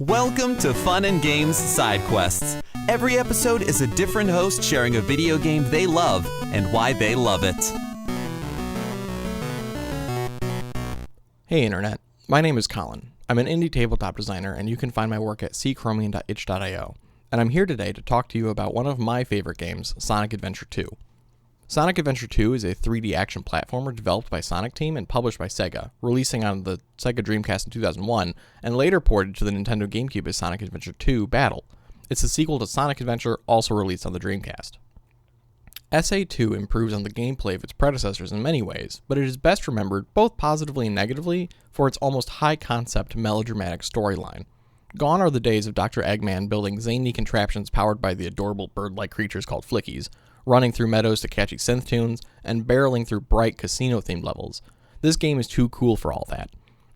Welcome to Fun and Games Side Quests. Every episode is a different host sharing a video game they love and why they love it. Hey Internet, my name is Colin. I'm an indie tabletop designer and you can find my work at ccromien.itch.io. And I'm here today to talk to you about one of my favorite games, Sonic Adventure 2. Sonic Adventure 2 is a 3D action platformer developed by Sonic Team and published by Sega, releasing on the Sega Dreamcast in 2001, and later ported to the Nintendo GameCube as Sonic Adventure 2 Battle. It's the sequel to Sonic Adventure, also released on the Dreamcast. SA2 improves on the gameplay of its predecessors in many ways, but it is best remembered, both positively and negatively, for its almost high-concept, melodramatic storyline. Gone are the days of Dr. Eggman building zany contraptions powered by the adorable bird-like creatures called Flickies, running through meadows to catchy synth tunes, and barreling through bright casino-themed levels. This game is too cool for all that.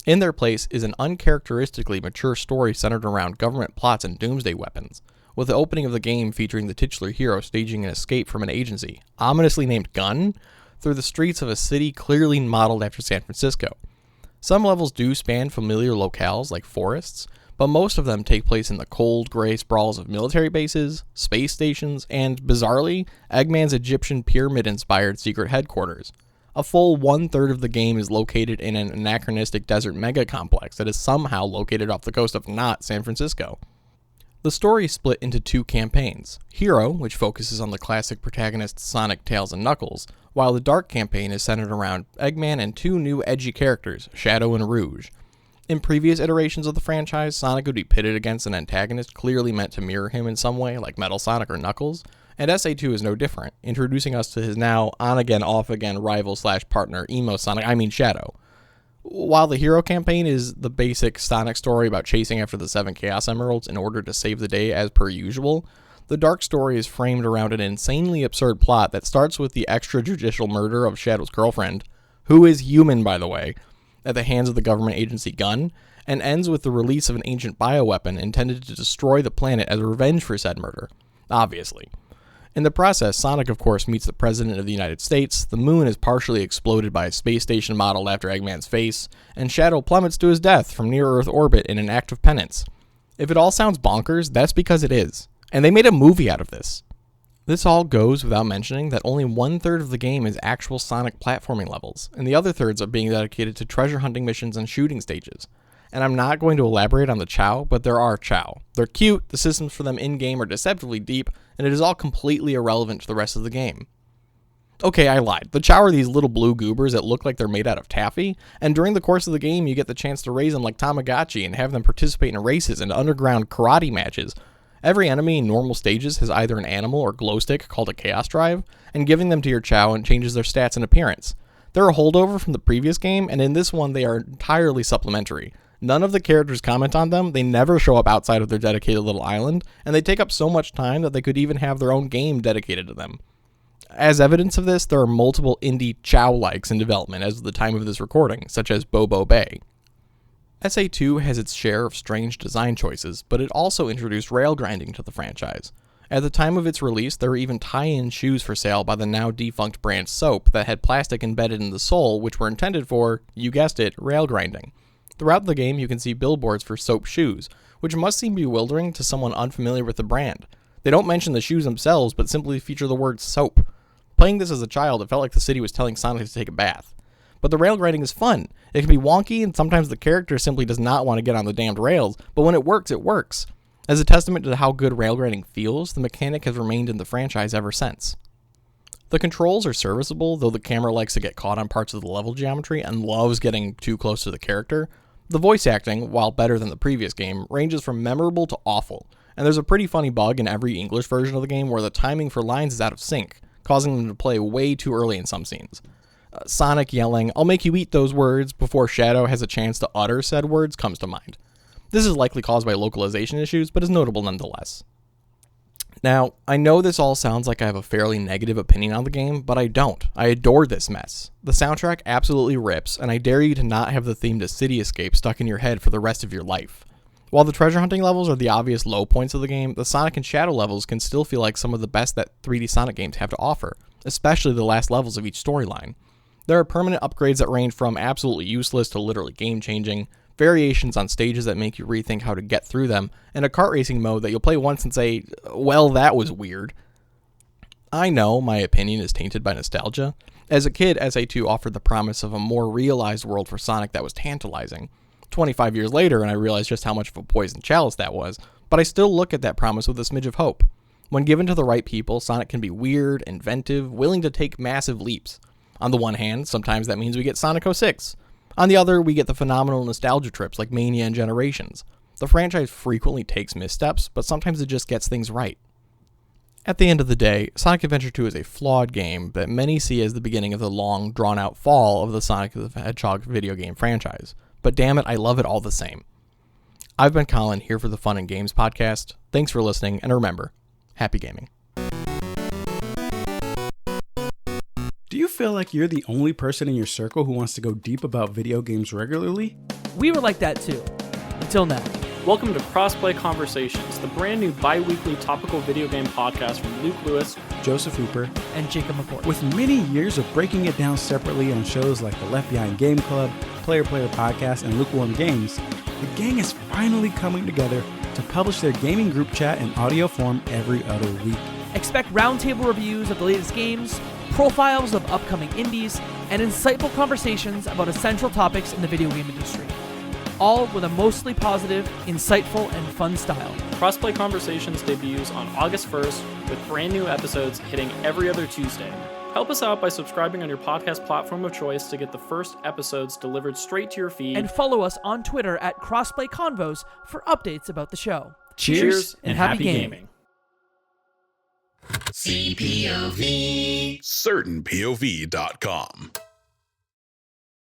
In their place is an uncharacteristically mature story centered around government plots and doomsday weapons, with the opening of the game featuring the titular hero staging an escape from an agency, ominously named Gun, through the streets of a city clearly modeled after San Francisco. Some levels do span familiar locales like forests, but most of them take place in the cold, gray sprawls of military bases, space stations, and, bizarrely, Eggman's Egyptian pyramid-inspired secret headquarters. A full one-third of the game is located in an anachronistic desert mega-complex that is somehow located off the coast of not San Francisco. The story is split into two campaigns, Hero, which focuses on the classic protagonists Sonic, Tails, and Knuckles, while the Dark campaign is centered around Eggman and two new edgy characters, Shadow and Rouge. In previous iterations of the franchise, Sonic would be pitted against an antagonist clearly meant to mirror him in some way, like Metal Sonic or Knuckles, and SA2 is no different, introducing us to his now on-again, off-again rival/partner Shadow. While the Hero campaign is the basic Sonic story about chasing after the 7 Chaos Emeralds in order to save the day as per usual, the Dark story is framed around an insanely absurd plot that starts with the extrajudicial murder of Shadow's girlfriend, who is human by the way, at the hands of the government agency Gun, and ends with the release of an ancient bioweapon intended to destroy the planet as revenge for said murder. Obviously. In the process, Sonic of course meets the President of the United States, the moon is partially exploded by a space station modeled after Eggman's face, and Shadow plummets to his death from near-Earth orbit in an act of penance. If it all sounds bonkers, that's because it is. And they made a movie out of this. This all goes without mentioning that only one-third of the game is actual Sonic platforming levels, and the other thirds are being dedicated to treasure hunting missions and shooting stages. And I'm not going to elaborate on the Chow, but there are Chow. They're cute, the systems for them in-game are deceptively deep, and it is all completely irrelevant to the rest of the game. Okay, I lied. The Chow are these little blue goobers that look like they're made out of taffy, and during the course of the game you get the chance to raise them like Tamagotchi and have them participate in races and underground karate matches. Every enemy in normal stages has either an animal or glow stick called a Chaos Drive, and giving them to your Chow and changes their stats and appearance. They're a holdover from the previous game, and in this one they are entirely supplementary. None of the characters comment on them, they never show up outside of their dedicated little island, and they take up so much time that they could even have their own game dedicated to them. As evidence of this, there are multiple indie Chow-likes in development as of the time of this recording, such as Bobo Bay. SA2 has its share of strange design choices, but it also introduced rail grinding to the franchise. At the time of its release, there were even tie-in shoes for sale by the now defunct brand Soap that had plastic embedded in the sole which were intended for, you guessed it, rail grinding. Throughout the game you can see billboards for Soap shoes, which must seem bewildering to someone unfamiliar with the brand. They don't mention the shoes themselves, but simply feature the word soap. Playing this as a child, it felt like the city was telling Sonic to take a bath. But the rail grinding is fun. It can be wonky, and sometimes the character simply does not want to get on the damned rails, but when it works, it works. As a testament to how good rail grinding feels, the mechanic has remained in the franchise ever since. The controls are serviceable, though the camera likes to get caught on parts of the level geometry and loves getting too close to the character. The voice acting, while better than the previous game, ranges from memorable to awful, and there's a pretty funny bug in every English version of the game where the timing for lines is out of sync, causing them to play way too early in some scenes. Sonic yelling, "I'll make you eat those words," before Shadow has a chance to utter said words comes to mind. This is likely caused by localization issues, but is notable nonetheless. Now, I know this all sounds like I have a fairly negative opinion on the game, but I don't. I adore this mess. The soundtrack absolutely rips, and I dare you to not have the theme to City Escape stuck in your head for the rest of your life. While the treasure hunting levels are the obvious low points of the game, the Sonic and Shadow levels can still feel like some of the best that 3D Sonic games have to offer, especially the last levels of each storyline. There are permanent upgrades that range from absolutely useless to literally game-changing, variations on stages that make you rethink how to get through them, and a kart racing mode that you'll play once and say, well, that was weird. I know my opinion is tainted by nostalgia. As a kid, SA2 offered the promise of a more realized world for Sonic that was tantalizing. 25 years later, and I realized just how much of a poison chalice that was, but I still look at that promise with a smidge of hope. When given to the right people, Sonic can be weird, inventive, willing to take massive leaps. On the one hand, sometimes that means we get Sonic 06. On the other, we get the phenomenal nostalgia trips like Mania and Generations. The franchise frequently takes missteps, but sometimes it just gets things right. At the end of the day, Sonic Adventure 2 is a flawed game that many see as the beginning of the long, drawn-out fall of the Sonic the Hedgehog video game franchise. But damn it, I love it all the same. I've been Colin, here for the Fun and Games podcast. Thanks for listening, and remember, happy gaming. Do you feel like you're the only person in your circle who wants to go deep about video games regularly? We were like that too, until now. Welcome to Crossplay Conversations, the brand new bi-weekly topical video game podcast from Luke Lewis, Joseph Hooper, And Jacob McCoy. with many years of breaking it down separately on shows like the Left Behind Game Club, Player Podcast, and Lukewarm Games, the gang is finally coming together to publish their gaming group chat in audio form every other week. Expect roundtable reviews of the latest games, profiles of upcoming indies, and insightful conversations about essential topics in the video game industry. All with a mostly positive, insightful, and fun style. Crossplay Conversations debuts on August 1st with brand new episodes hitting every other Tuesday. Help us out by subscribing on your podcast platform of choice to get the first episodes delivered straight to your feed. And follow us on Twitter at Crossplay Convos for updates about the show. Cheers and happy gaming. CPOV. CertainPOV.com.